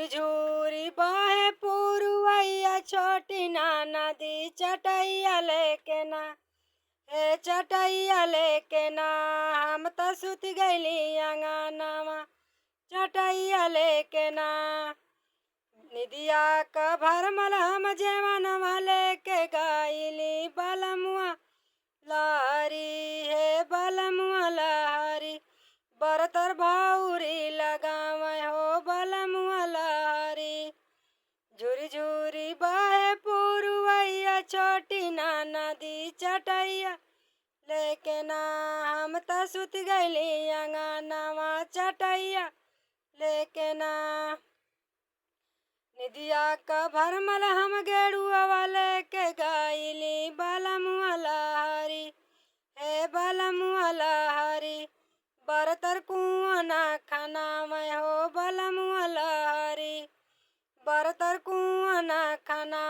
झुरी झुरी बहे पुरवैया छोटी ना नदी चटैया लेके ना हे चटैया लेके ना हम त सुत गइली अंगनावा चटैया लेके ना निदिया क भरमल हम जेवनवा लेके गइली बलमुआ लहरी हे बलमुआ लहरी बरतर भौरी लगावे हो बलमुआ लहरी झुरी झुरी बहे पुरवैया छोटी ना नदी चटैया लेके ना हम त सुत गइली अंगनावा चटैया लेके ना निदिया क भरमल हम गेरुआ लेके गइली बलमुआ लहरी हे बलमुआ लहरी बरतर कुआं ना खाना में हो बलमुआ लहरी बरतर कुआं ना खाना